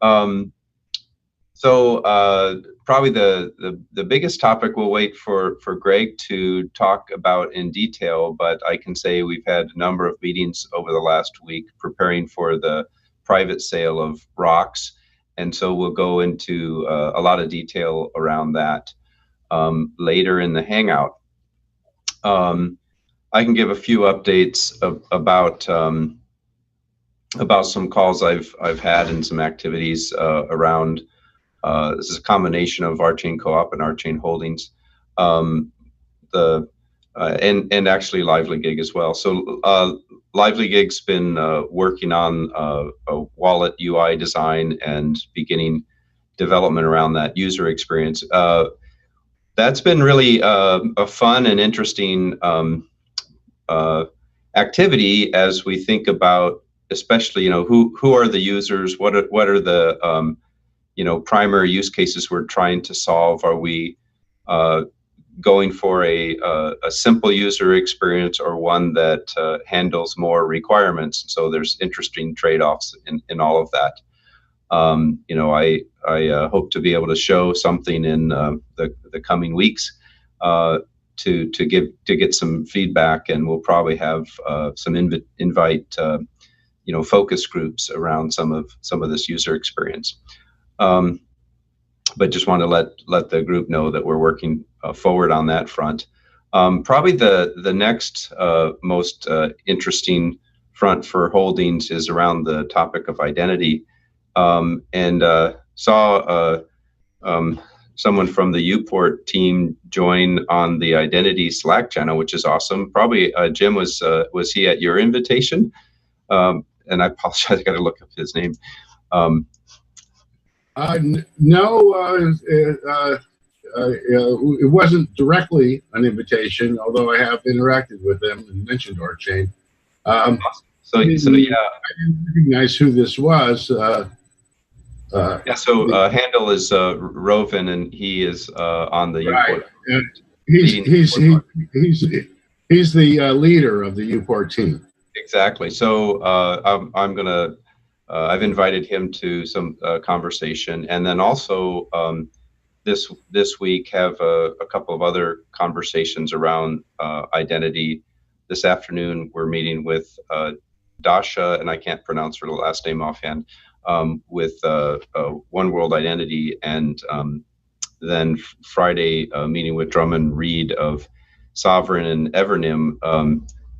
Um, Probably the biggest topic we'll wait for Greg to talk about in detail, but I can say we've had a number of meetings over the last week preparing for the private sale of rocks, and so we'll go into a lot of detail around that later in the hangout. I can give a few updates about some calls I've had and some activities around. This is a combination of Rchain Co-op and Rchain Holdings, and actually LivelyGig as well. So LivelyGig's been working on a wallet UI design and beginning development around that user experience. That's been really a fun and interesting activity as we think about, especially who are the users, what are the primary use cases we're trying to solve. Are we going for a simple user experience or one that handles more requirements? So there's interesting trade-offs in all of that. I hope to be able to show something in the coming weeks to get some feedback, and we'll probably have some invite focus groups around some of this user experience. But just want to let the group know that we're working forward on that front. Probably the next most interesting front for holdings is around the topic of identity. And saw someone from the Uport team join on the identity Slack channel, which is awesome. Probably Jim, was he at your invitation? And I apologize, I got to look up his name. No, it wasn't directly an invitation, although I have interacted with them and mentioned Rchain. So yeah, I didn't recognize who this was. Yeah, so handle is Roven, and he is on the right. Uport. He's the leader of the Uport team. Exactly. So I'm gonna. I've invited him to some conversation, and then also this week have a couple of other conversations around identity. This afternoon we're meeting with Dasha, and I can't pronounce her last name offhand, with One World Identity, and then Friday meeting with Drummond Reed of Sovereign and Evernym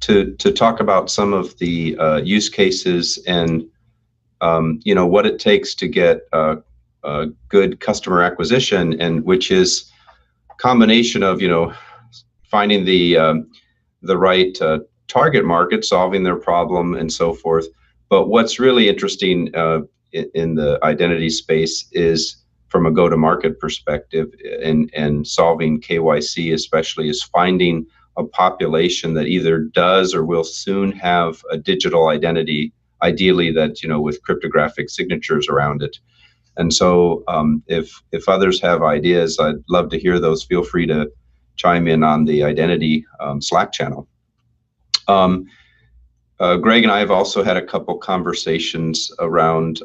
to talk about some of the use cases and what it takes to get good customer acquisition, and which is combination of finding the right target market, solving their problem, and so forth. But what's really interesting in the identity space is from a go-to-market perspective, and solving KYC especially, is finding a population that either does or will soon have a digital identity, ideally that with cryptographic signatures around it. And so if others have ideas, I'd love to hear those. Feel free to chime in on the identity Slack channel. Greg and I have also had a couple conversations around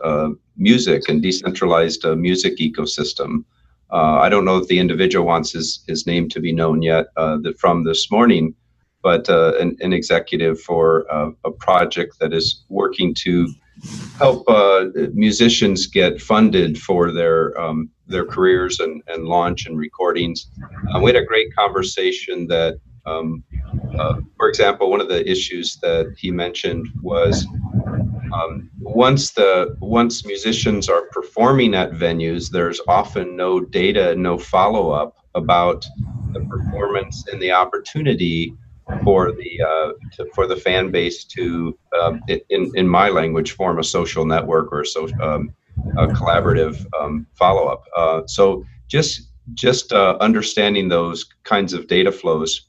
music and decentralized music ecosystem. I don't know if the individual wants his name to be known yet from this morning, but an executive for a project that is working to help musicians get funded for their careers and launch and recordings. We had a great conversation that, for example, one of the issues that he mentioned was once musicians are performing at venues, there's often no data, no follow-up about the performance and the opportunity for the fan base to, in my language, form a social network or a collaborative follow-up. So just understanding those kinds of data flows,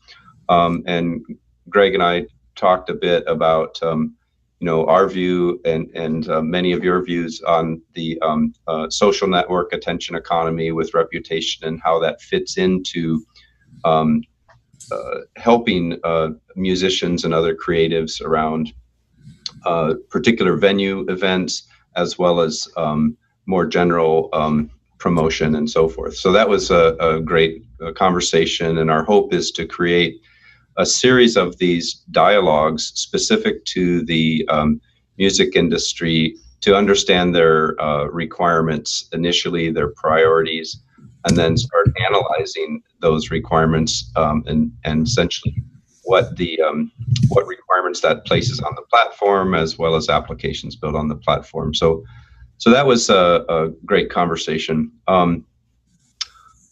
and Greg and I talked a bit about our view and many of your views on the social network attention economy with reputation, and how that fits into helping musicians and other creatives around particular venue events, as well as more general promotion and so forth. So that was a great conversation, and our hope is to create a series of these dialogues specific to the music industry to understand their requirements initially, their priorities, and then start analyzing those requirements and essentially what requirements that places on the platform, as well as applications built on the platform. So that was a great conversation.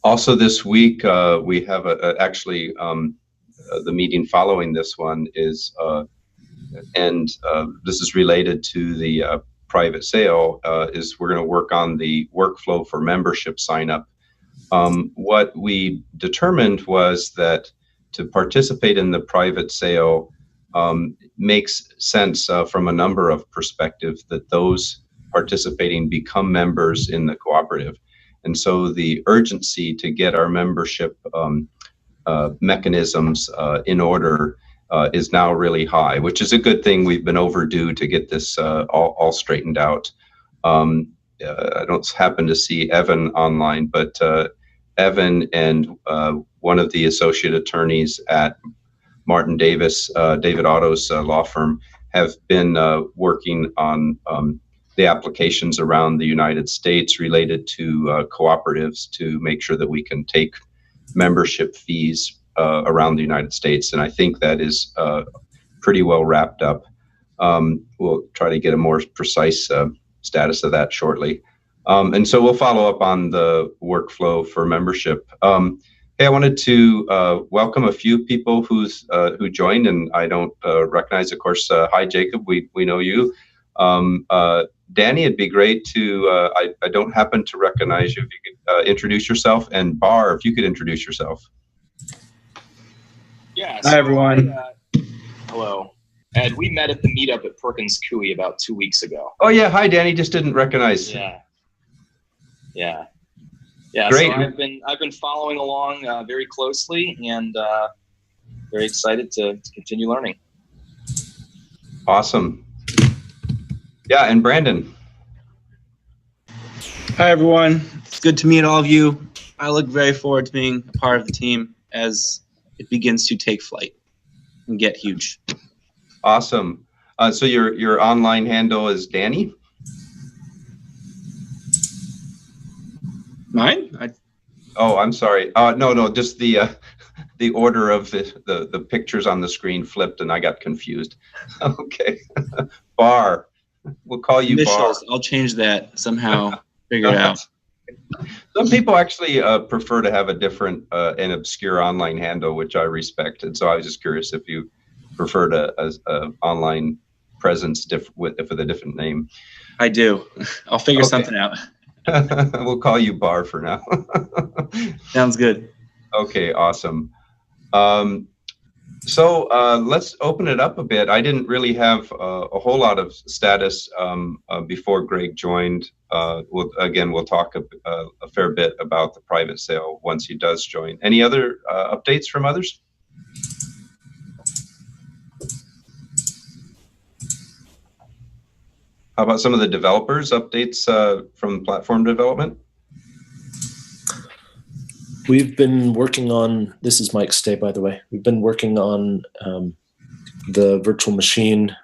Also this week, we have actually the meeting following this one is, and this is related to the private sale, is we're going to work on the workflow for membership sign up. What we determined was that to participate in the private sale makes sense from a number of perspectives, that those participating become members in the cooperative. And so the urgency to get our membership mechanisms in order is now really high, which is a good thing. We've been overdue to get this all straightened out. I don't happen to see Evan online, but Evan and one of the associate attorneys at Martin Davis, David Otto's law firm, have been working on the applications around the United States related to cooperatives to make sure that we can take membership fees around the United States. And I think that is pretty well wrapped up. We'll try to get a more precise status of that shortly. And so we'll follow up on the workflow for membership. Hey, I wanted to welcome a few people who joined, and I don't recognize, of course. Hi, Jacob. We know you. Danny, it'd be great to. I don't happen to recognize you. If you could introduce yourself, and Bar, if you could introduce yourself. Yeah. Hi, everyone. Hello. Ed, we met at the meetup at Perkins Coie about 2 weeks ago. Oh yeah, hi Danny. Just didn't recognize. Yeah. Great. So I've been following along very closely, and very excited to continue learning. Awesome. Yeah, and Brandon. Hi, everyone. It's good to meet all of you. I look very forward to being a part of the team as it begins to take flight and get huge. Awesome. So your online handle is Danny? Mine? Oh, I'm sorry. No, just the order of the pictures on the screen flipped, and I got confused. Okay. Bar. We'll call you Initials. Bar. I'll change that somehow. Figure it out. Some people actually prefer to have a different and obscure online handle, which I respect. And so I was just curious if you preferred a online presence with a different name. I do. I'll figure something out. We'll call you Bar for now. Sounds good. Okay, awesome. So let's open it up a bit. I didn't really have a whole lot of status before Greg joined. We'll talk a fair bit about the private sale once he does join. Any other updates from others? How about some of the developers' updates from platform development? We've been working on, this is Mike Stay, by the way. We've been working on the virtual machine.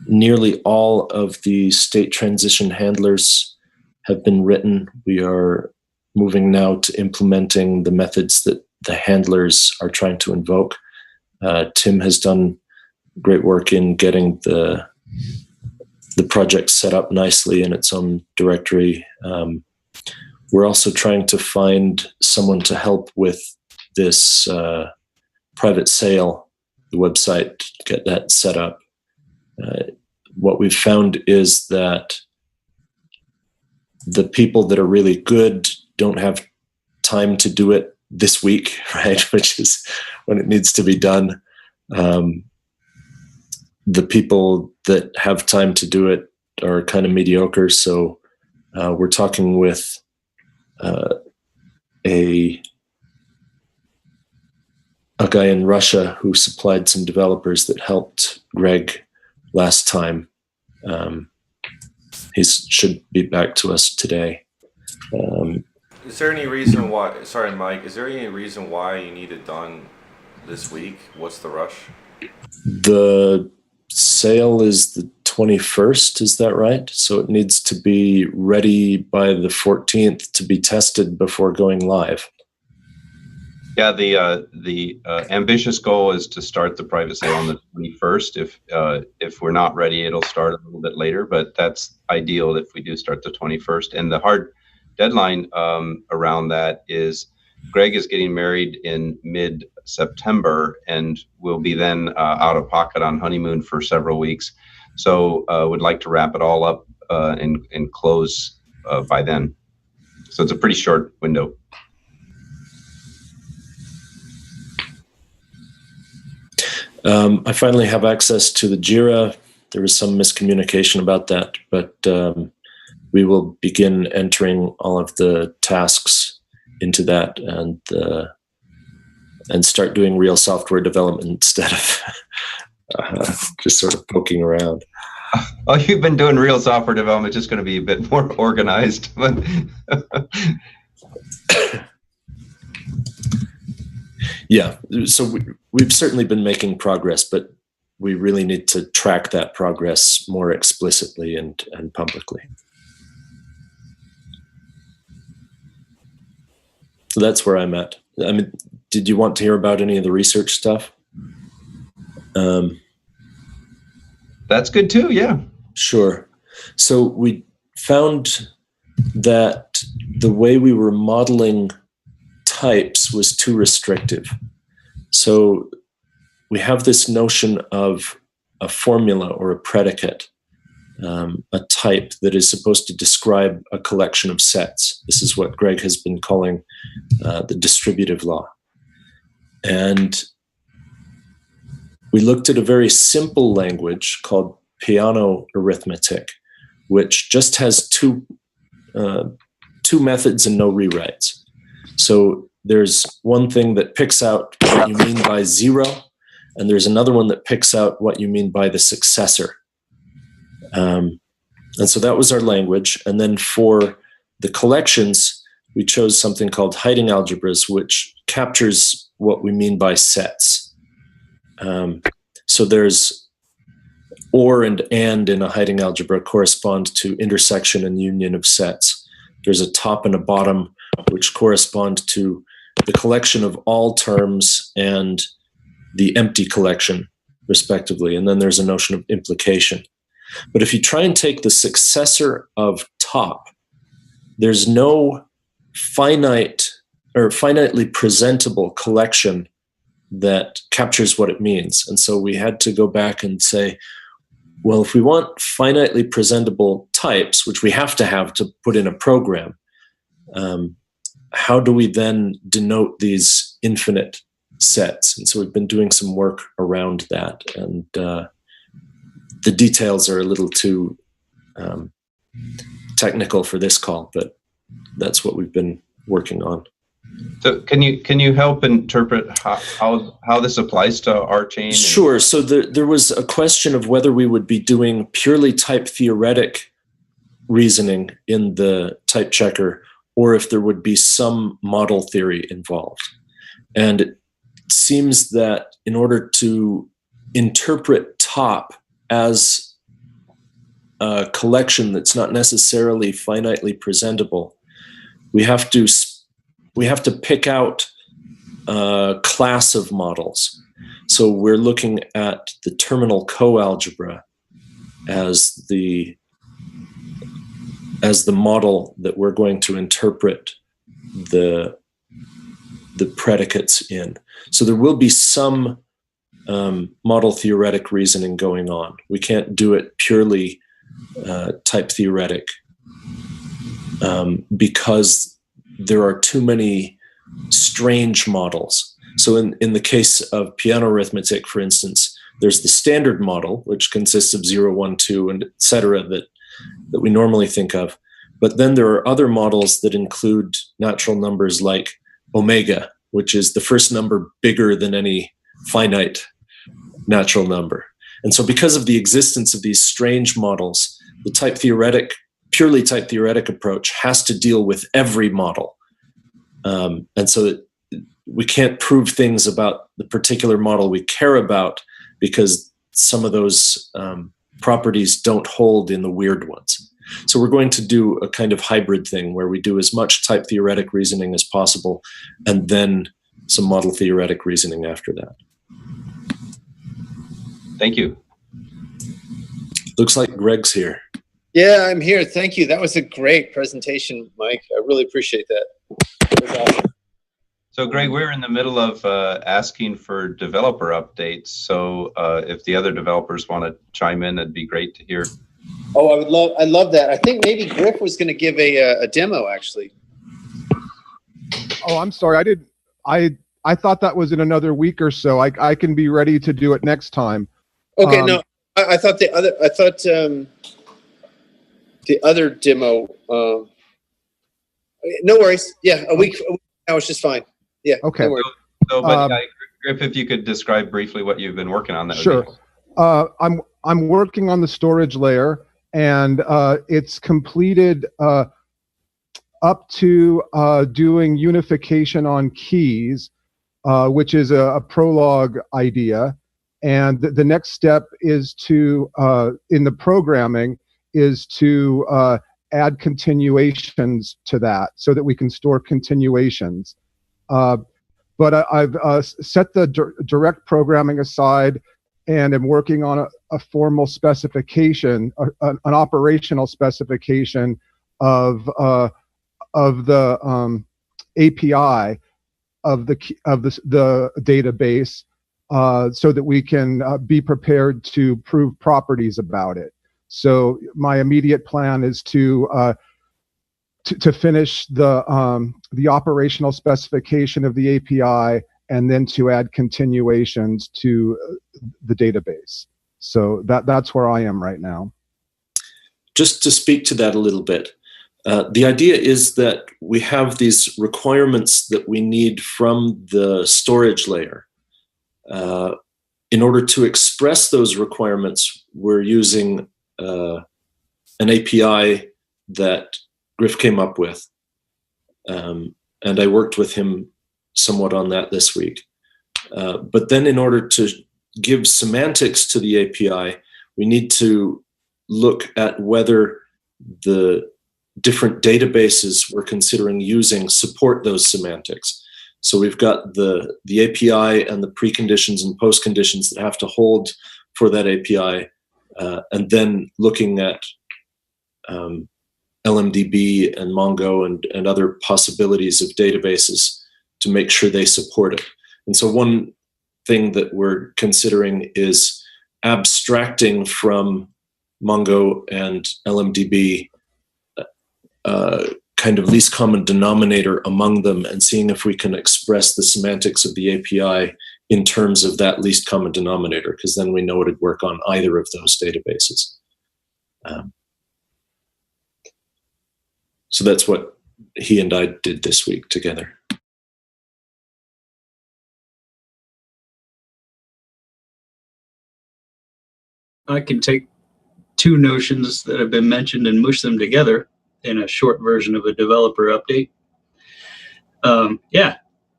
Nearly all of the state transition handlers have been written. We are moving now to implementing the methods that the handlers are trying to invoke. Tim has done great work in getting the project set up nicely in its own directory. We're also trying to find someone to help with this private sale, the website, to get that set up. What we've found is that the people that are really good don't have time to do it this week, right? Which is when it needs to be done. The people that have time to do it are kind of mediocre. So we're talking with a guy in Russia who supplied some developers that helped Greg last time. He should be back to us today. Is there any reason why? Sorry, Mike. Is there any reason why you need it done this week? What's the rush? The sale is the 21st, is that right? So it needs to be ready by the 14th to be tested before going live. Yeah, the ambitious goal is to start the private sale on the 21st. If we're not ready, it'll start a little bit later, but that's ideal if we do start the 21st. And the hard deadline around that is Greg is getting married in mid-September and will be then out of pocket on honeymoon for several weeks. So would like to wrap it all up and close by then. So it's a pretty short window. I finally have access to the JIRA. There was some miscommunication about that, but we will begin entering all of the tasks into that and start doing real software development instead of just sort of poking around. Oh, you've been doing real software development, just going to be a bit more organized. But yeah, so we've certainly been making progress, but we really need to track that progress more explicitly and publicly. So that's where I'm at. I mean, did you want to hear about any of the research stuff? That's good too, yeah. Sure. So we found that the way we were modeling types was too restrictive. So we have this notion of a formula or a predicate, a type that is supposed to describe a collection of sets. This is what Greg has been calling the distributive law. And we looked at a very simple language called piano arithmetic, which just has two methods and no rewrites. So there's one thing that picks out what you mean by 0, and there's another one that picks out what you mean by the successor. And so that was our language. And then for the collections, we chose something called hiding algebras, which captures what we mean by sets. So there's or and in a hiding algebra correspond to intersection and union of sets. There's a top and a bottom, which correspond to the collection of all terms and the empty collection, respectively. And then there's a notion of implication. But if you try and take the successor of top, there's no finite or finitely presentable collection that captures what it means. And so we had to go back and say, well, if we want finitely presentable types, which we have to put in a program, how do we then denote these infinite sets? And so we've been doing some work around that. And the details are a little too technical for this call, but that's what we've been working on. So can you help interpret how this applies to Rchain? Sure. So there was a question of whether we would be doing purely type theoretic reasoning in the type checker, or if there would be some model theory involved. And it seems that in order to interpret top as a collection that's not necessarily finitely presentable, we have to pick out a class of models. So we're looking at the terminal coalgebra as the model that we're going to interpret the predicates in. So there will be some model theoretic reasoning going on. We can't do it purely type theoretic because there are too many strange models. So in the case of piano arithmetic, for instance, there's the standard model, which consists of 0, 1, 2, and et cetera, that we normally think of. But then there are other models that include natural numbers like omega, which is the first number bigger than any finite natural number. And so because of the existence of these strange models, the purely type theoretic approach has to deal with every model. And so we can't prove things about the particular model we care about because some of those properties don't hold in the weird ones. So we're going to do a kind of hybrid thing where we do as much type theoretic reasoning as possible and then some model theoretic reasoning after that. Thank you. Looks like Greg's here. Yeah, I'm here. Thank you. That was a great presentation, Mike. I really appreciate that. It was awesome. So, Greg, we're in the middle of asking for developer updates. So, if the other developers want to chime in, it'd be great to hear. Oh, I love that. I think maybe Griff was going to give a demo, actually. Oh, I'm sorry. I thought that was in another week or so. I can be ready to do it next time. Okay, no, I thought the other demo. No worries. Yeah, a week now is just fine. Yeah. Okay. No So, but Griff, if you could describe briefly what you've been working on, that would Sure. be cool. I'm working on the storage layer, and it's completed up to doing unification on keys, which is a prologue idea. And the next step is to, in the programming, is to add continuations to that so that we can store continuations. But I've set the direct programming aside and am working on a formal specification, an operational specification of the API of the database, so that we can be prepared to prove properties about it. So my immediate plan is to finish the operational specification of the API, and then to add continuations to the database. So that's where I am right now. Just to speak to that a little bit, the idea is that we have these requirements that we need from the storage layer. In order to express those requirements, we're using an API that Griff came up with. And I worked with him somewhat on that this week. But then in order to give semantics to the API, we need to look at whether the different databases we're considering using support those semantics. So we've got the API and the preconditions and postconditions that have to hold for that API, and then looking at LMDB and Mongo and other possibilities of databases to make sure they support it. And so one thing that we're considering is abstracting from Mongo and LMDB kind of least common denominator among them, and seeing if we can express the semantics of the API in terms of that least common denominator, because then we know it'd work on either of those databases. So that's what he and I did this week together. I can take two notions that have been mentioned and mush them together in a short version of a developer update.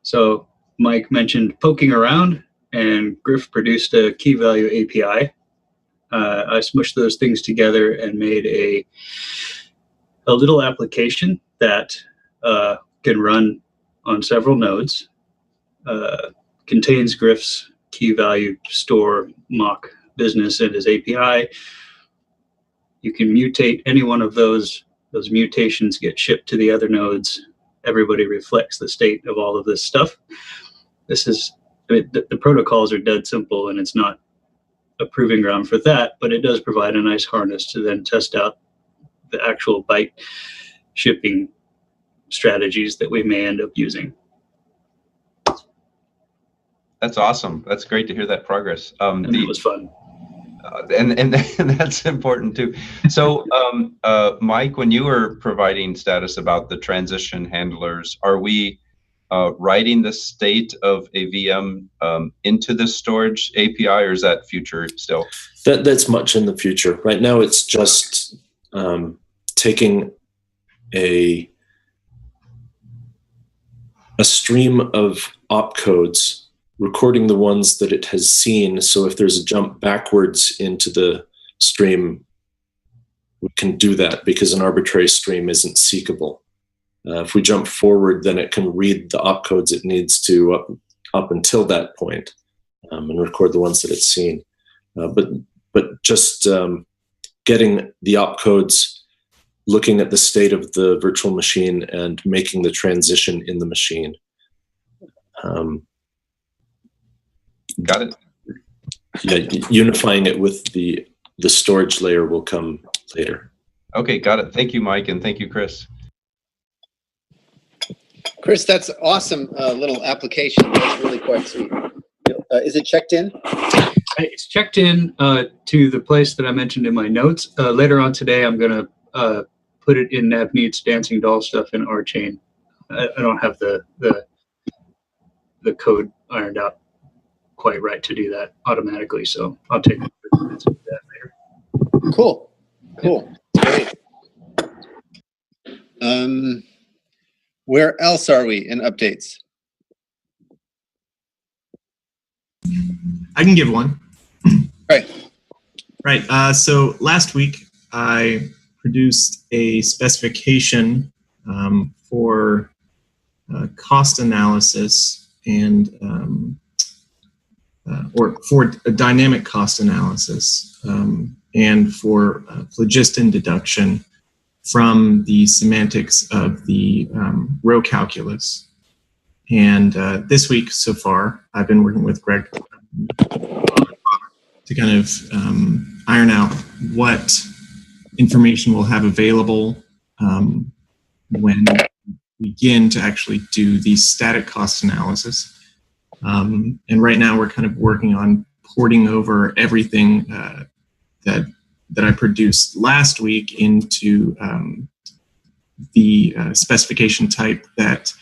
So Mike mentioned poking around, and Griff produced a key value API. I smushed those things together and made a little application that can run on several nodes, contains Griff's key value store mock business and his API. You can mutate any one of those mutations, get shipped to the other nodes. Everybody reflects the state of all of this stuff. The protocols are dead simple, and it's not a proving ground for that, but it does provide a nice harness to then test out the actual byte shipping strategies that we may end up using. That's awesome. That's great to hear that progress. And it was fun. And that's important too. So, Mike, when you were providing status about the transition handlers, are we writing the state of a VM into this storage API, or is that future still? That's much in the future. Right now, it's just taking a stream of opcodes, recording the ones that it has seen. So if there's a jump backwards into the stream, we can do that because an arbitrary stream isn't seekable. If we jump forward, then it can read the opcodes it needs to up until that point, and record the ones that it's seen. But just getting the opcodes, looking at the state of the virtual machine, and making the transition in the machine. Got it. Yeah, unifying it with the storage layer will come later. Okay, got it. Thank you, Mike, and thank you, Chris. Chris, that's awesome little application. That's really quite sweet. Is it checked in? It's checked in to the place that I mentioned in my notes. Later on today, I'm going to put it in Navneet's dancing doll stuff in Rchain. I don't have the code ironed out quite right to do that automatically, so I'll take a few minutes to do that later. Cool. Great. Where else are we in updates? I can give one. Right. So last week I produced a specification for cost analysis and or for a dynamic cost analysis and for phlogiston deduction from the semantics of the row calculus. And this week so far, I've been working with Greg to kind of iron out what information we'll have available when we begin to actually do the static cost analysis. And right now we're kind of working on porting over everything that I produced last week into the specification type that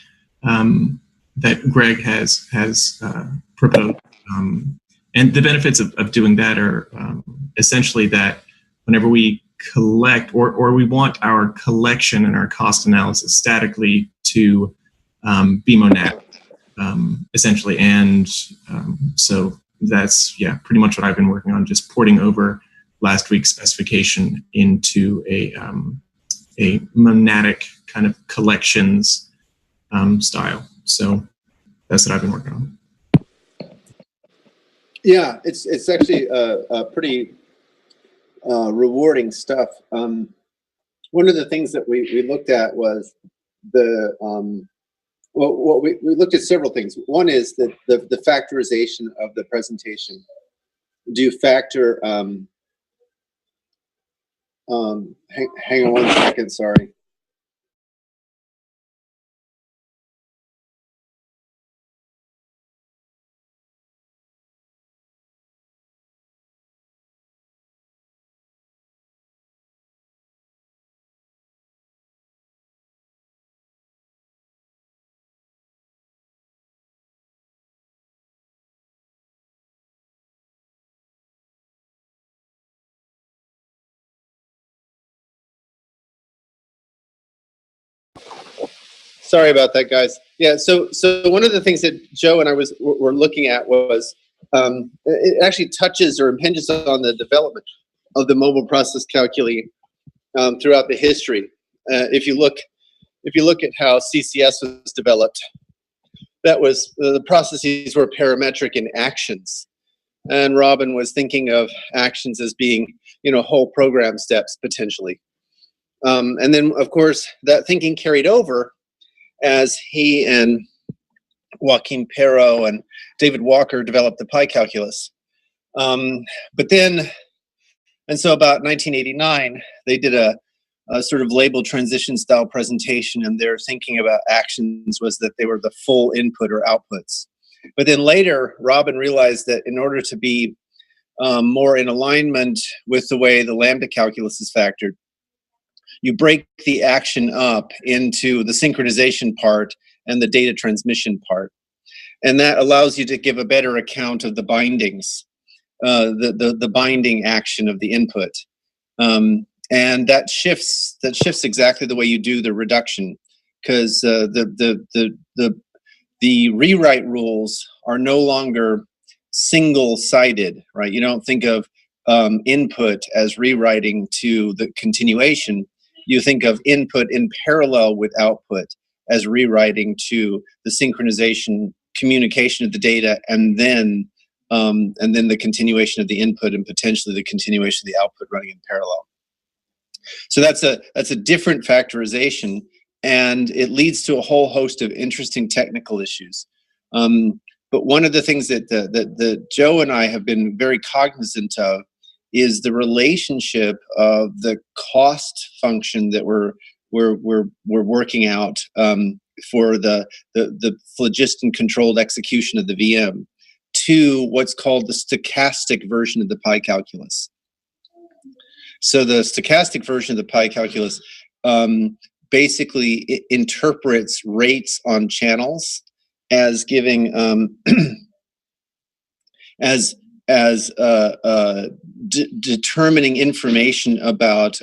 Greg has proposed. And the benefits of doing that are essentially that whenever we collect or we want our collection and our cost analysis statically to be monadic, essentially. And so that's, pretty much what I've been working on, just porting over last week's specification into a monadic kind of collections style. So that's what I've been working on. Yeah, it's actually a pretty rewarding stuff. One of the things that we looked at was the we looked at several things. One is that the factorization of the presentation. Do you factor? Hang on 1 second. Sorry. Sorry about that, guys. Yeah, so one of the things that Joe and I were looking at was it actually touches or impinges on the development of the mobile process calculi throughout the history. If you look at how CCS was developed, that was the processes were parametric in actions, and Robin was thinking of actions as being whole program steps potentially, and then of course that thinking carried over as he and Joaquin Pero and David Walker developed the pi calculus. But then, and so about 1989, they did a sort of labeled transition style presentation, and their thinking about actions was that they were the full input or outputs. But then later, Robin realized that in order to be more in alignment with the way the lambda calculus is factored, you break the action up into the synchronization part and the data transmission part. And that allows you to give a better account of the bindings, the binding action of the input. And that shifts exactly the way you do the reduction, because the rewrite rules are no longer single-sided, right? You don't think of input as rewriting to the continuation. You think of input in parallel with output as rewriting to the synchronization, communication of the data, and then the continuation of the input and potentially the continuation of the output running in parallel. So that's a different factorization, and it leads to a whole host of interesting technical issues. But one of the things that Joe and I have been very cognizant of is the relationship of the cost function that we're working out for the phlogiston controlled execution of the VM to what's called the stochastic version of the pi calculus. So the stochastic version of the pi calculus basically it interprets rates on channels as giving determining information about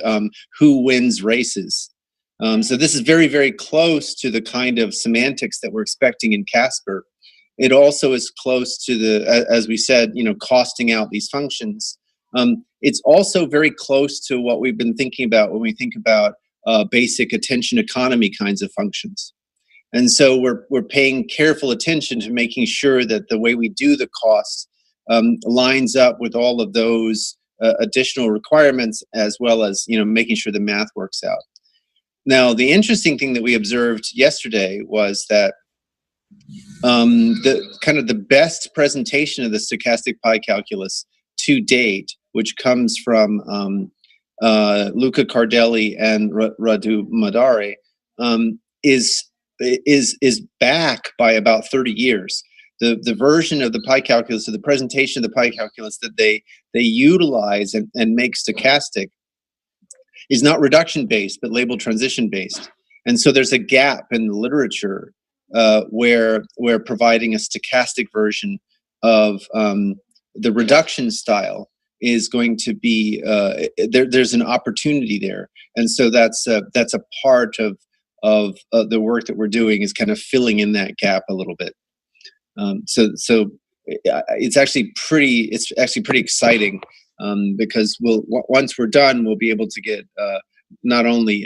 who wins races. So this is very, very close to the kind of semantics that we're expecting in Casper. It also is close to the, as we said, costing out these functions. It's also very close to what we've been thinking about when we think about basic attention economy kinds of functions. And so we're paying careful attention to making sure that the way we do the costs lines up with all of those additional requirements, as well as making sure the math works out. Now, the interesting thing that we observed yesterday was that the best presentation of the stochastic pi calculus to date, which comes from Luca Cardelli and Radu Madare, is back by about 30 years. The version of the pi calculus, or the presentation of the pi calculus that they utilize and make stochastic, is not reduction based but label transition based. And so there's a gap in the literature where providing a stochastic version of the reduction style is going to be there's an opportunity there. And so that's a part of the work that we're doing, is kind of filling in that gap a little bit. So it's actually pretty exciting, because once we're done, we'll be able to get not only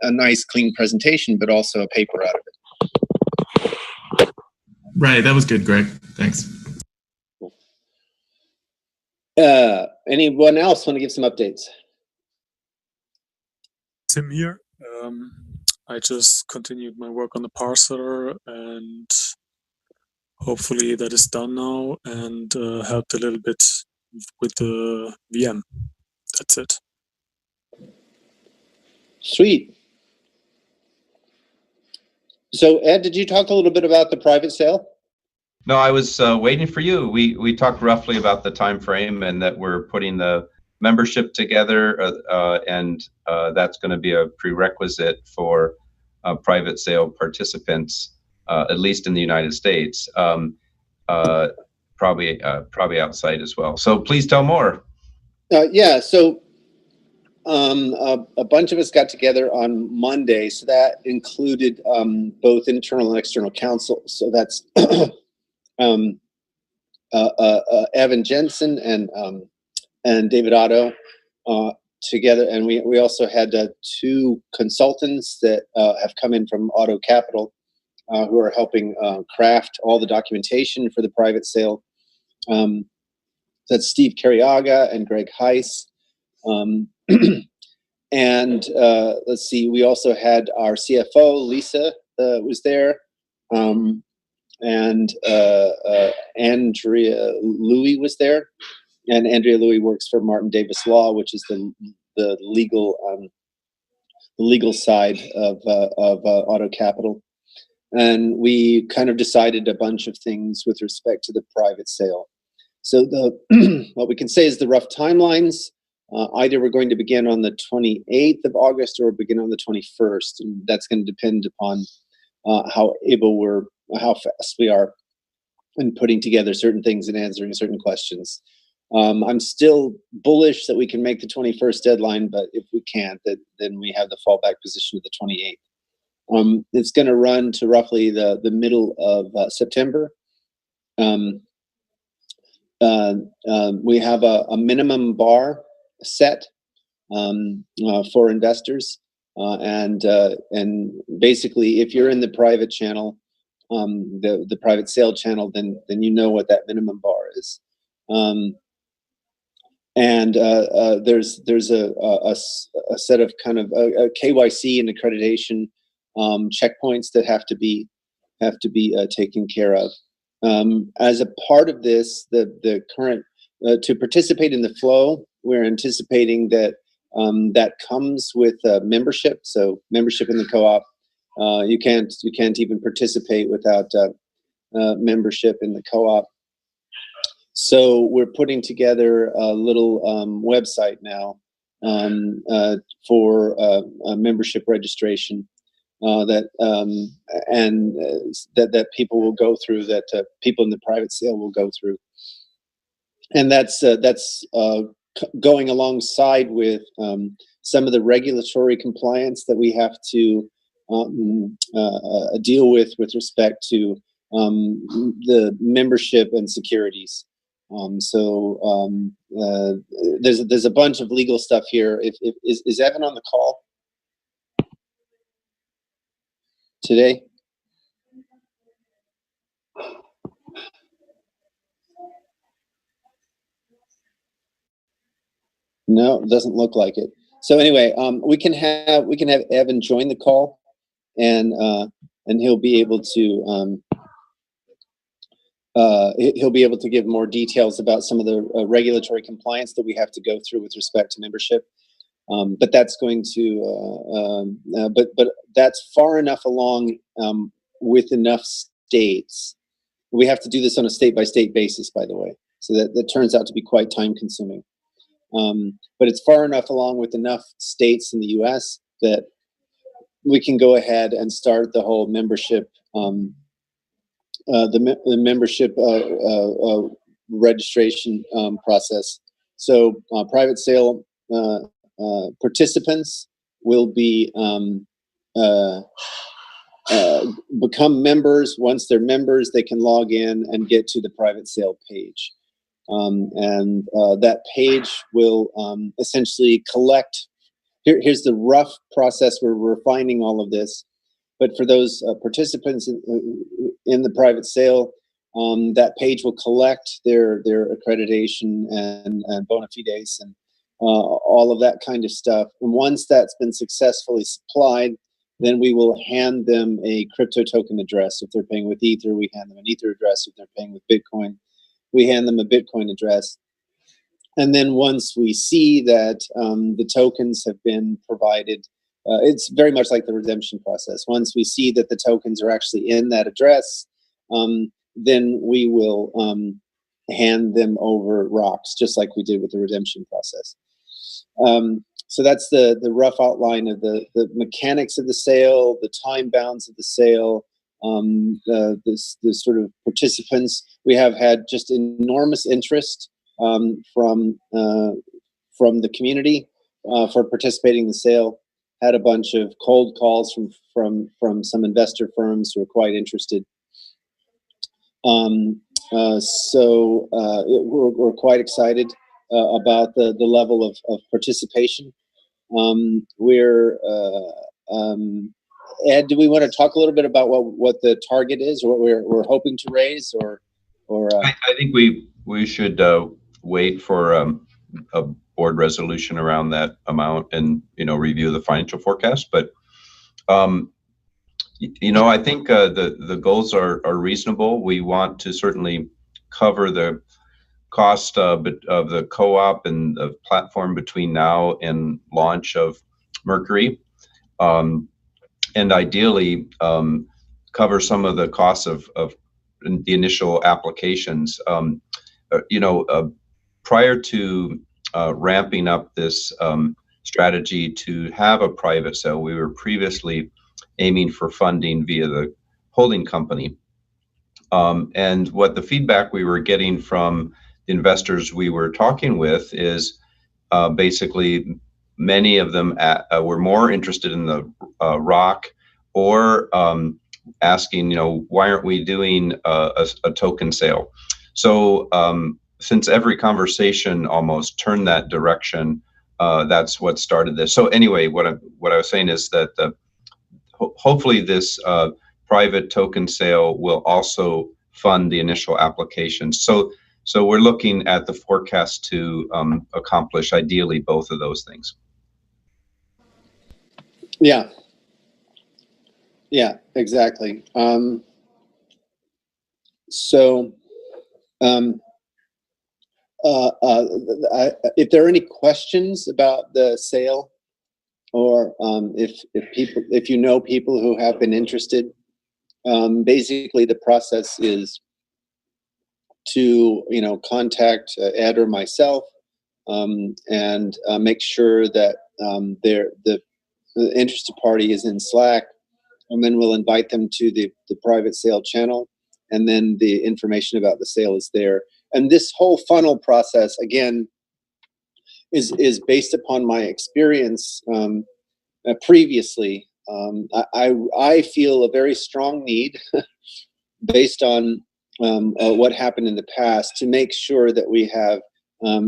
a nice clean presentation, but also a paper out of it. Right, that was good, Greg. Thanks. Anyone else want to give some updates? Tim here. I just continued my work on the parser, and hopefully that is done now, and helped a little bit with the VM. That's it. Sweet. So, Ed, did you talk a little bit about the private sale? No, I was waiting for you. We talked roughly about the time frame, and that we're putting the membership together, and that's going to be a prerequisite for private sale participants, at least in the United States, probably outside as well. So please tell more. Yeah, so a bunch of us got together on Monday, so that included both internal and external counsel. So that's Evan Jensen and David Otto together, and we also had two consultants that have come in from Auto Capital, who are helping craft all the documentation for the private sale. That's Steve Carriaga and Greg Heiss. And let's see, we also had our CFO, Lisa, was there. And Andrea Louie was there. And Andrea Louie works for Martin Davis Law, which is the legal side of Auto Capital. And we kind of decided a bunch of things with respect to the private sale. So what we can say is the rough timelines. Either we're going to begin on the 28th of August or begin on the 21st, and that's going to depend upon how fast we are in putting together certain things and answering certain questions. I'm still bullish that we can make the 21st deadline, but if we can't, then we have the fallback position of the 28th. It's going to run to roughly the middle of September. We have a minimum bar set for investors, and basically, if you're in the private channel, the private sale channel, then you know what that minimum bar is. There's a set of kind of a KYC and accreditation checkpoints that have to be taken care of. As a part of this, the current to participate in the flow, we're anticipating that that comes with membership. So membership in the co-op, you can't even participate without membership in the co-op. So we're putting together a little website now for membership registration that people will go through, that people in the private sale will go through, and that's going alongside with some of the regulatory compliance that we have to deal with respect to the membership and securities. There's a bunch of legal stuff here. Is Evan on the call today? No, it doesn't look like it. So anyway, we can have Evan join the call, and he'll be able to give more details about some of the regulatory compliance that we have to go through with respect to membership. But that's going to but that's far enough along with enough states. We have to do this on a state-by-state basis, by the way, so that turns out to be quite time-consuming. But it's far enough along with enough states in the U.S. that we can go ahead and start the whole membership, the membership registration process. So private sale participants will be become members. Once they're members, they can log in and get to the private sale page. That page will essentially collect. Here's the rough process. We're refining all of this, but for those participants in the private sale, that page will collect their accreditation and bona fides and all of that kind of stuff. And once that's been successfully supplied, then we will hand them a crypto token address. If they're paying with Ether, we hand them an Ether address. If they're paying with Bitcoin, we hand them a Bitcoin address. And then once we see that the tokens have been provided, it's very much like the redemption process. Once we see that the tokens are actually in that address, then we will hand them over rocks, just like we did with the redemption process. So that's the rough outline of the mechanics of the sale, the time bounds of the sale, the sort of participants. We have had just enormous interest from the community for participating in the sale. Had a bunch of cold calls from some investor firms who are quite interested. So we're quite excited about the level of participation. Ed, do we want to talk a little bit about what the target is, or what we're hoping to raise, or? I think we should wait for a board resolution around that amount and review the financial forecast. But I think the goals are reasonable. We want to certainly cover the cost of the co-op and the platform between now and launch of Mercury, and ideally cover some of the costs of the initial applications. Prior to ramping up this strategy to have a private sale, we were previously aiming for funding via the holding company. And what the feedback we were getting from the investors we were talking with is basically many of them were more interested in the rock, or asking, why aren't we doing a token sale? So since every conversation almost turned that direction, that's what started this. So anyway, what I was saying is that hopefully this private token sale will also fund the initial application. So we're looking at the forecast to accomplish ideally both of those things. Yeah. Yeah, exactly. If there are any questions about the sale, or if you know people who have been interested, basically the process is to contact Ed or myself, and make sure that the interested party is in Slack, and then we'll invite them to the private sale channel, and then the information about the sale is there. And this whole funnel process, again, is based upon my experience previously. I feel a very strong need based on what happened in the past to make sure that we have a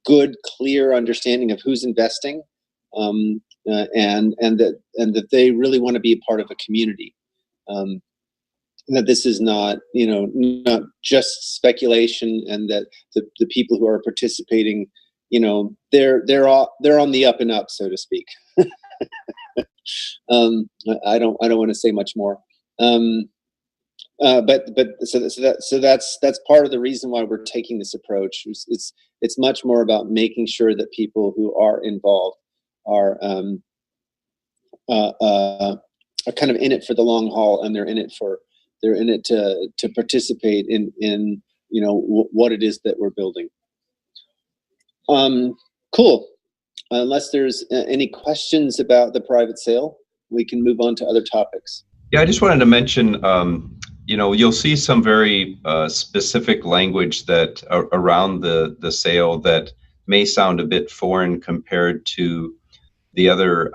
good, clear understanding of who's investing, and that they really want to be a part of a community. That this is not not just speculation, and that the people who are participating, they're on the up and up, so to speak. I don't want to say much more. But that's part of the reason why we're taking this approach. It's much more about making sure that people who are involved are kind of in it for the long haul, and they're in it to participate in what it is that we're building. Cool. Unless there's any questions about the private sale, we can move on to other topics. Yeah, I just wanted to mention, you'll see some very specific language that around the sale that may sound a bit foreign compared to the other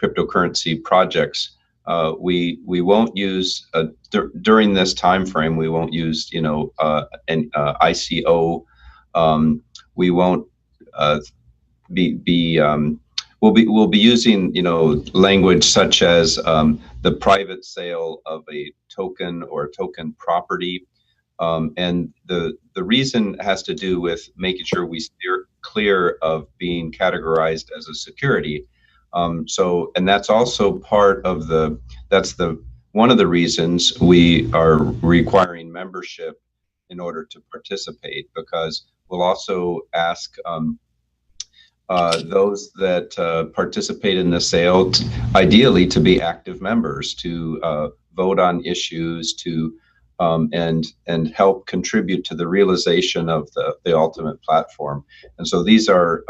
cryptocurrency projects. We won't use during this time frame. We won't use an ICO. We won't we'll be using language such as the private sale of a token or token property, and the reason has to do with making sure we steer clear of being categorized as a security. And that's also part of one of the reasons we are requiring membership in order to participate, because we'll also ask those that participate in the sale, ideally to be active members, to vote on issues, to and help contribute to the realization of the ultimate platform. And so these are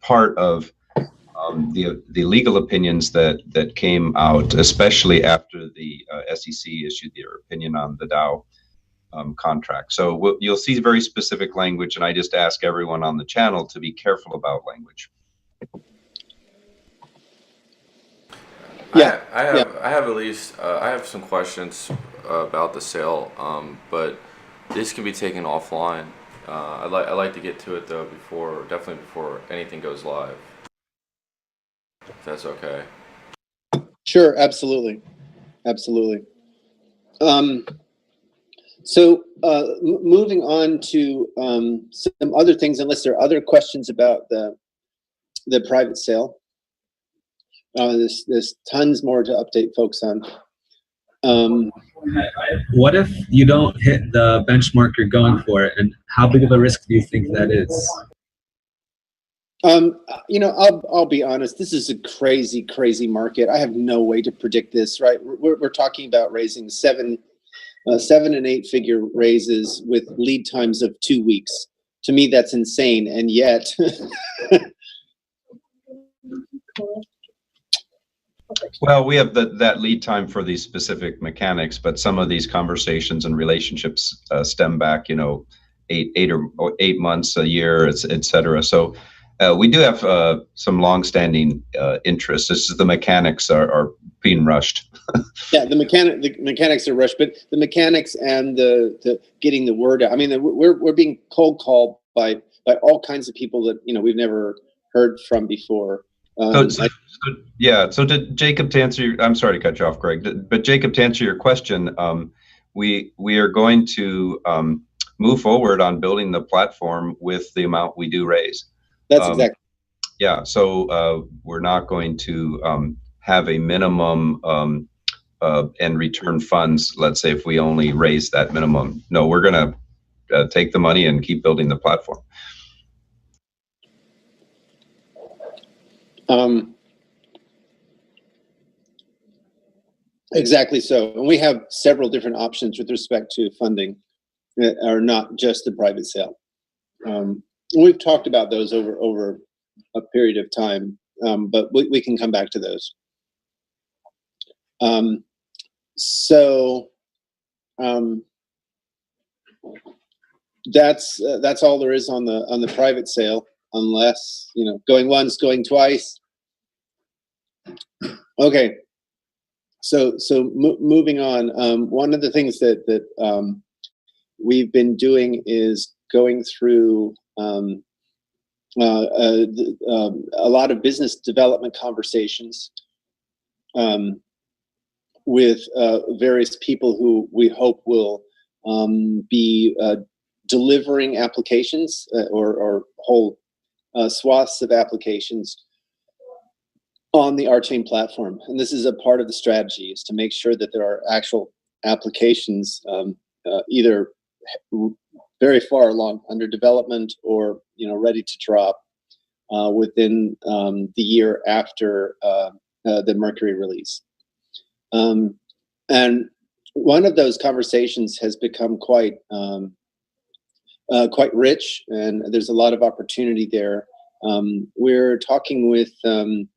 part of the legal opinions that came out, especially after the SEC issued their opinion on the DAO contract. So you'll see very specific language, and I just ask everyone on the channel to be careful about language. Yeah, I have at least I have some questions about the sale, but this can be taken offline. I'd like to get to it though definitely before anything goes live. If that's okay. Sure, absolutely. So moving on to some other things, unless there are other questions about the private sale. There's tons more to update folks on. What if you don't hit the benchmark you're going for, and how big of a risk do you think that is? I'll be honest. This is a crazy market. I have no way to predict this. Right? We're talking about raising 7 and 8-figure raises with lead times of 2 weeks. To me, that's insane. And yet, Well, we have that lead time for these specific mechanics, but some of these conversations and relationships stem back, 8 months, a year, et cetera. So we do have some longstanding interests. This is the mechanics are being rushed. Yeah, the mechanics are rushed, but the mechanics and the getting the word out. I mean, we're being cold called by all kinds of people that we've never heard from before. So to Jacob, to answer I'm sorry to cut you off, Greg, but Jacob, to answer your question, we are going to move forward on building the platform with the amount we do raise. That's exactly. Yeah, so we're not going to have a minimum and return funds, let's say, if we only raise that minimum. No, we're going to take the money and keep building the platform. Exactly so. And we have several different options with respect to funding that are not just the private sale. We've talked about those over a period of time, but we can come back to those. That's all there is on the private sale, unless going once, going twice. Okay. So moving on. One of the things that we've been doing is going through a lot of business development conversations with various people who we hope will be delivering applications or whole swaths of applications on the Rchain platform. And this is a part of the strategy, is to make sure that there are actual applications either very far along under development or ready to drop within the year after the Mercury release. And one of those conversations has become quite rich, and there's a lot of opportunity there. We're talking with the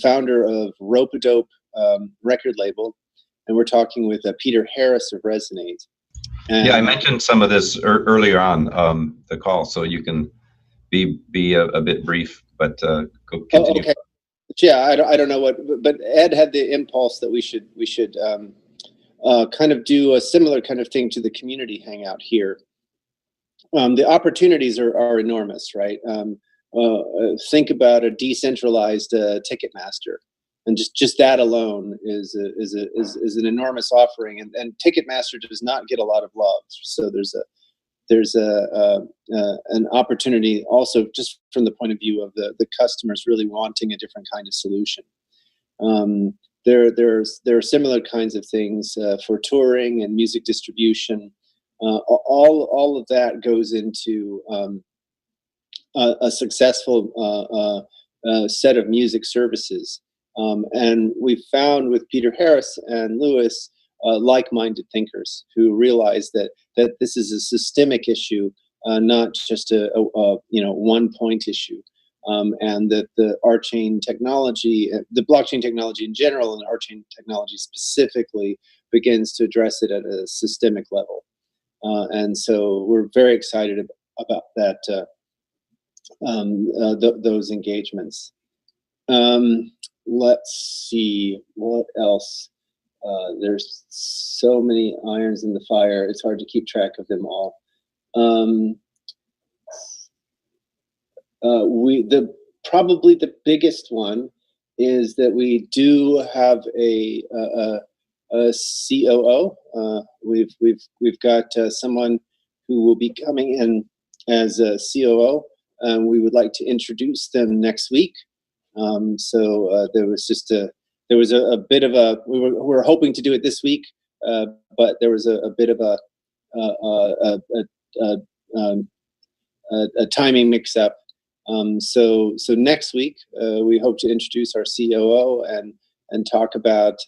founder of Rope-A-Dope record label, and we're talking with Peter Harris of Resonate. And I mentioned some of this earlier on the call, so you can be a bit brief, but go continue. Okay. Yeah, I don't know but Ed had the impulse that we should kind of do a similar kind of thing to the community hangout here. The opportunities are enormous, right? Think about a decentralized Ticketmaster, and just that alone is an enormous offering, and Ticketmaster does not get a lot of love. So there's an opportunity also just from the point of view of the customers really wanting a different kind of solution. There are similar kinds of things for touring and music distribution. All of that goes into a successful set of music services. And we found with Peter Harris and Lewis like-minded thinkers who realize that this is a systemic issue, not just a one-point issue. And that the Rchain technology, the blockchain technology in general, and Rchain technology specifically, begins to address it at a systemic level. And so we're very excited about that, those engagements. Let's see, what else? There's so many irons in the fire, it's hard to keep track of them all. Probably the biggest one is that we do have a COO. We've got someone who will be coming in as a COO, and we would like to introduce them next week. So there was a bit of a, we were hoping to do it this week, but there was a bit of a timing mix-up. So next week we hope to introduce our COO and talk about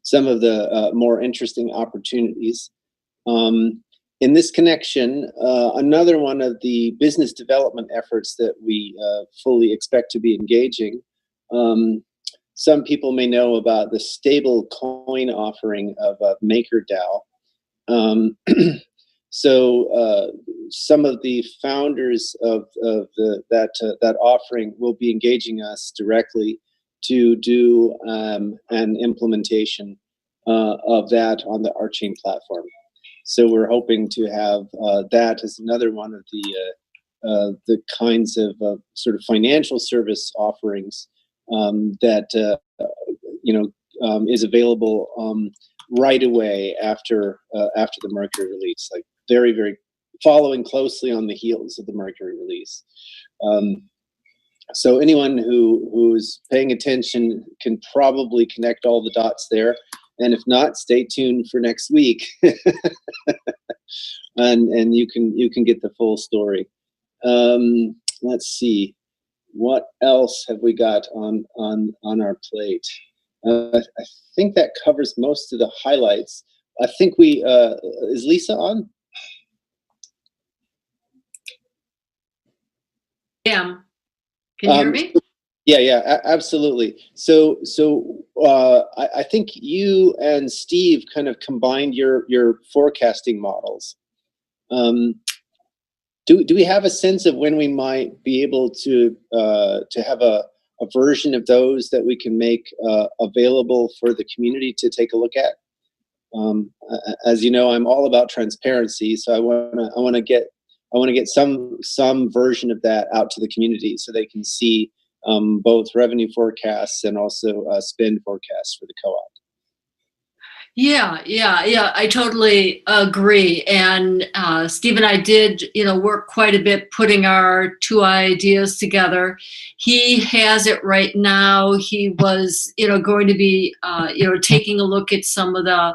some of the more interesting opportunities. In this connection, another one of the business development efforts that we fully expect to be engaging some people may know about the stable coin offering of MakerDAO. So some of the founders of that offering will be engaging us directly to do an implementation of that on the Rchain platform. So we're hoping to have that as another one of the kinds of sort of financial service offerings that is available right away after the Mercury release, like very, very following closely on the heels of the Mercury release. So anyone who's paying attention can probably connect all the dots there. And if not, stay tuned for next week, and you can get the full story. Let's see, what else have we got on our plate? I think that covers most of the highlights. I think we is Lisa on? Yeah. Can you hear me? Yeah, absolutely. So I think you and Steve kind of combined your forecasting models. Do we have a sense of when we might be able to have a version of those that we can make available for the community to take a look at? As you know, I'm all about transparency, so I want to get some version of that out to the community so they can see both revenue forecasts and also spend forecasts for the co-op. Yeah, I totally agree. And Steve and I did, work quite a bit putting our two ideas together. He has it right now. He was, going to be, taking a look at some of the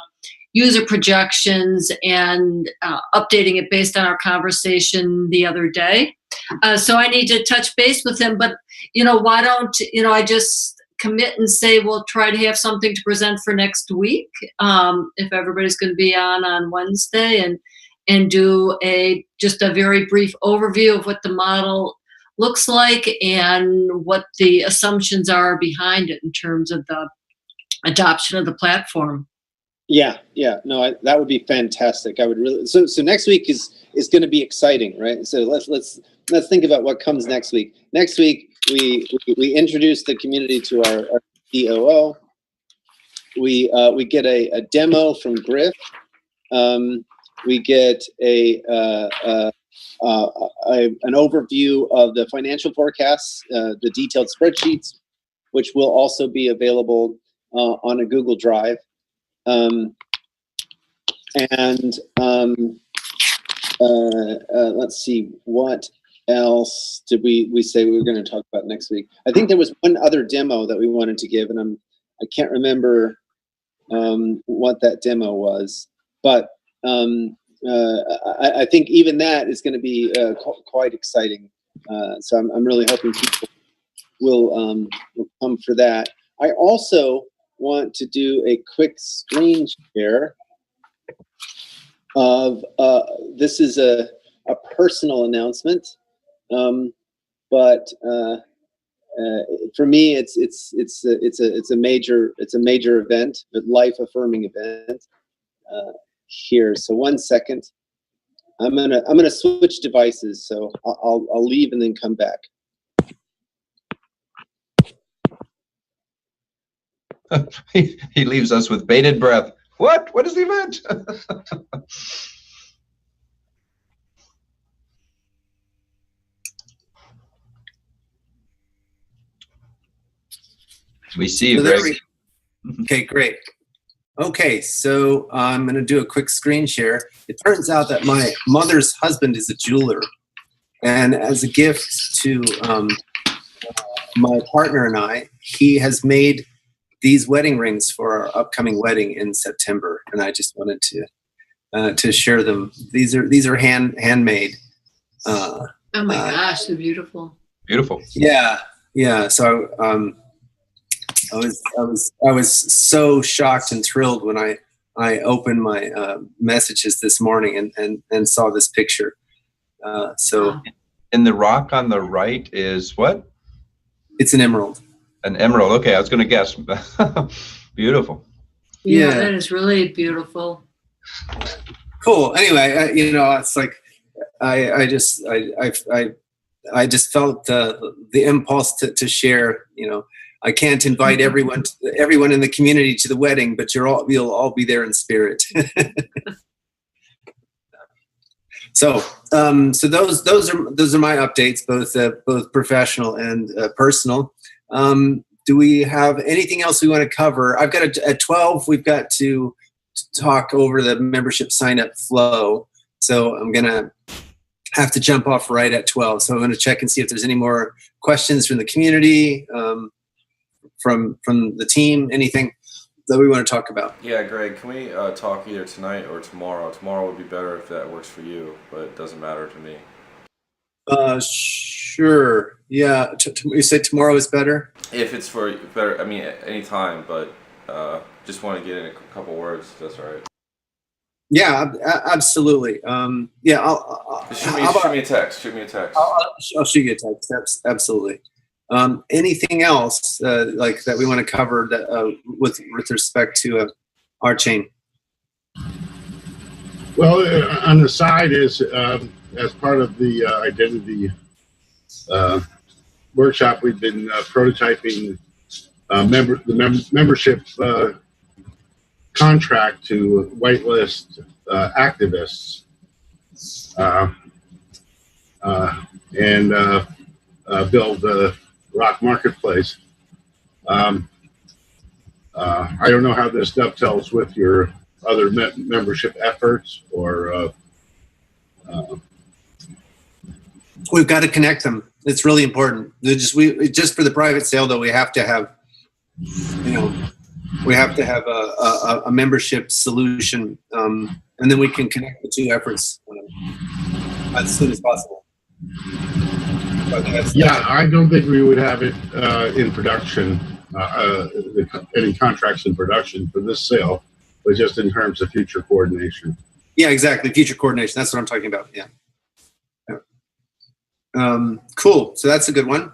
user projections and updating it based on our conversation the other day. So I need to touch base with him, but why don't I just commit and say we'll try to have something to present for next week, if everybody's going to be on Wednesday, and do just a very brief overview of what the model looks like and what the assumptions are behind it in terms of the adoption of the platform. Yeah, no, that would be fantastic. I would really. So next week is going to be exciting, right? So let's think about what comes next week. Next week we introduce the community to our COO. We get a demo from Griff. We get an overview of the financial forecasts, the detailed spreadsheets, which will also be available on a Google Drive. Let's see, what else did we say we were going to talk about next week? I think there was one other demo that we wanted to give, and I can't remember what that demo was, but I think even that is going to be quite exciting. So I'm really hoping people will come for that. I also want to do a quick screen share of this is a personal announcement, but for me it's a major event, a life affirming event here. So 1 second, I'm gonna switch devices, so I'll leave and then come back. He leaves us with bated breath. What is the event? We see you, Greg. Okay, great. Okay, so I'm going to do a quick screen share. It turns out that my mother's husband is a jeweler, and as a gift to my partner and I, he has made these wedding rings for our upcoming wedding in September, and I just wanted to share them. These are handmade. Oh my gosh, they're beautiful. Beautiful. Yeah. So I was so shocked and thrilled when I opened my messages this morning and saw this picture. So, and the rock on the right is what? It's an emerald. An emerald. Okay, I was going to guess. Beautiful. Yeah, Yeah. that is really beautiful. Cool. Anyway, it's like I just felt the impulse to share. I can't invite everyone in the community to the wedding, but you'll all be there in spirit. So those are my updates, both professional and personal. Do we have anything else we want to cover? I've got at 12. We've got to talk over the membership sign up flow. So I'm gonna have to jump off right at 12. So I'm gonna check and see if there's any more questions from the community, from the team, anything that we want to talk about. Yeah, Greg, can we talk either tonight or tomorrow? Tomorrow would be better if that works for you, but it doesn't matter to me. Sure. Yeah. You say tomorrow is better? If it's for better, I mean, any time, but just want to get in a couple words, if that's all right. Yeah, absolutely. Yeah, I'll shoot me a text. Shoot me a text. I'll shoot you a text. Absolutely. Anything else like that we want to cover that with respect to Rchain? Well, on the side is as part of the identity workshop, we've been prototyping the membership contract to whitelist activists and build the Rock Marketplace. I don't know how this dovetails with your other membership efforts, or we've got to connect them. It's really important. Just for the private sale, though, we have to have a membership solution, and then we can connect the two efforts as soon as possible. Yeah, I don't think we would have it in production, any contracts in production for this sale, but just in terms of future coordination. Yeah, exactly. Future coordination. That's what I'm talking about. Yeah. Cool. So that's a good one.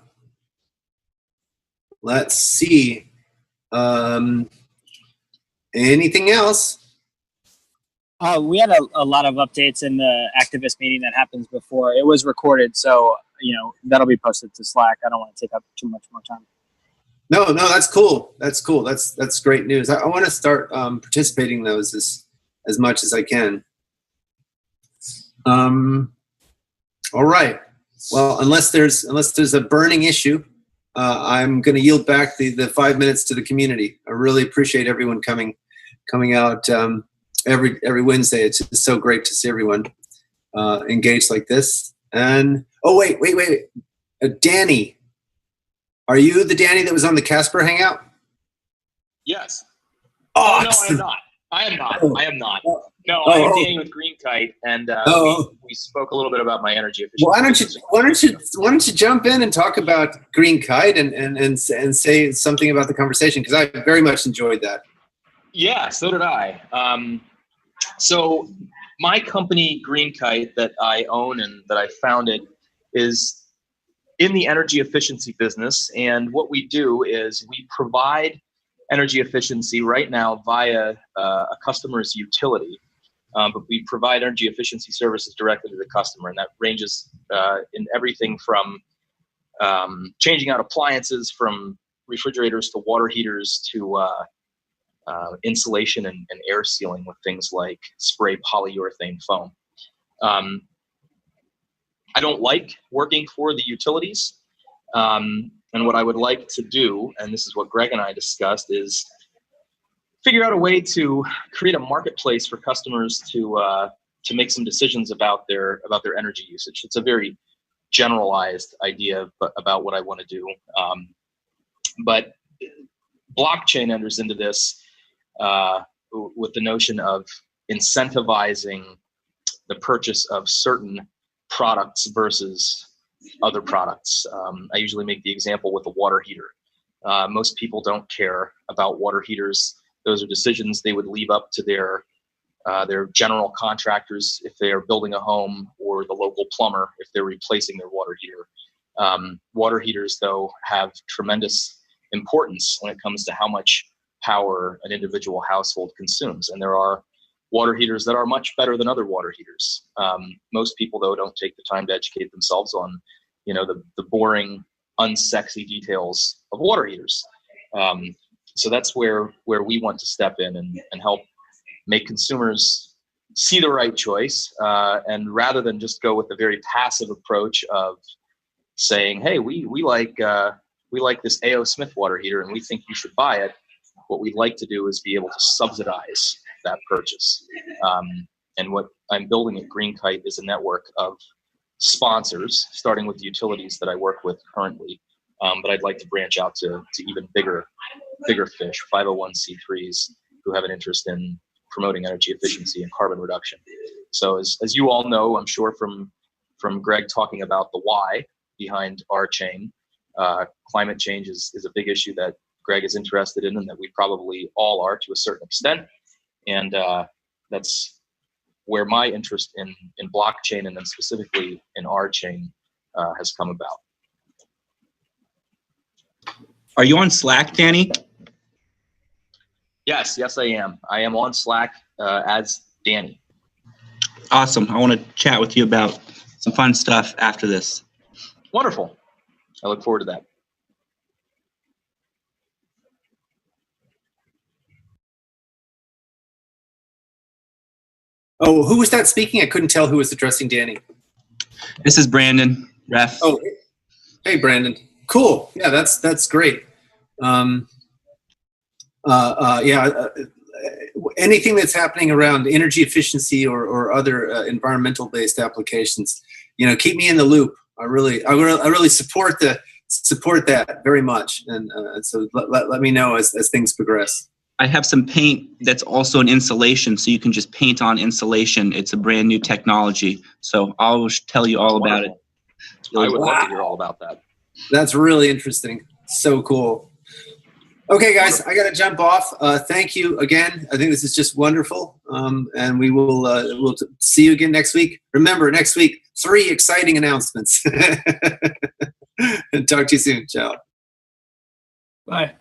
Let's see. Anything else? We had a lot of updates in the activist meeting that happens before. It was recorded, so that'll be posted to Slack. I don't want to take up too much more time. No, that's cool. That's cool. That's great news. I want to start participating in those as much as I can. All right. Well, unless there's a burning issue, I'm going to yield back the 5 minutes to the community. I really appreciate everyone coming out every Wednesday. It's just so great to see everyone engaged like this. And wait, Danny, are you the Danny that was on the Casper Hangout? Yes. Oh, no, I am not. I am not. No, Oh, I am oh. Danny with Green Kite, and Oh. we spoke a little bit about my energy efficiency. Why don't you jump in and talk about Green Kite and say something about the conversation, because I very much enjoyed that. Yeah, so did I. So my company, Green Kite, that I own and that I founded, is in the energy efficiency business. And what we do is we provide energy efficiency right now via a customer's utility. But we provide energy efficiency services directly to the customer, and that ranges in everything from changing out appliances, from refrigerators to water heaters to insulation and air sealing with things like spray polyurethane foam. I don't like working for the utilities, and what I would like to do, and this is what Greg and I discussed, is figure out a way to create a marketplace for customers to make some decisions about their energy usage. It's a very generalized idea about what I want to do, but blockchain enters into this with the notion of incentivizing the purchase of certain products versus other products. I usually make the example with a water heater. Most people don't care about water heaters. Those are decisions they would leave up to their general contractors if they are building a home, or the local plumber if they're replacing their water heater. Water heaters, though, have tremendous importance when it comes to how much power an individual household consumes. And there are water heaters that are much better than other water heaters. Most people, though, don't take the time to educate themselves on, the boring, unsexy details of water heaters. So that's where we want to step in and help make consumers see the right choice. And rather than just go with a very passive approach of saying, hey, we like this A.O. Smith water heater and we think you should buy it. What we'd like to do is be able to subsidize that purchase. And what I'm building at Green Kite is a network of sponsors, starting with the utilities that I work with currently. But I'd like to branch out to even bigger fish, 501c3s, who have an interest in promoting energy efficiency and carbon reduction. So as you all know, I'm sure from Greg talking about the why behind Rchain, climate change is a big issue that Greg is interested in and that we probably all are to a certain extent. And that's where my interest in blockchain and then specifically in Rchain has come about. Are you on Slack, Danny? Yes, I am. I am on Slack as Danny. Awesome. I want to chat with you about some fun stuff after this. Wonderful. I look forward to that. Oh, who was that speaking? I couldn't tell who was addressing Danny. This is Brandon, ref. Oh, hey, Brandon. Cool. Yeah, that's great. Anything that's happening around energy efficiency or other environmental-based applications, keep me in the loop. I really support that very much, and so let me know as things progress. I have some paint that's also an insulation, so you can just paint on insulation. It's a brand new technology, so I'll tell you all about it. I would love to hear all about that. That's really interesting. So cool. Okay, guys, I got to jump off. Thank you again. I think this is just wonderful, and we'll see you again next week. Remember, next week, 3 exciting announcements. Talk to you soon. Ciao. Bye.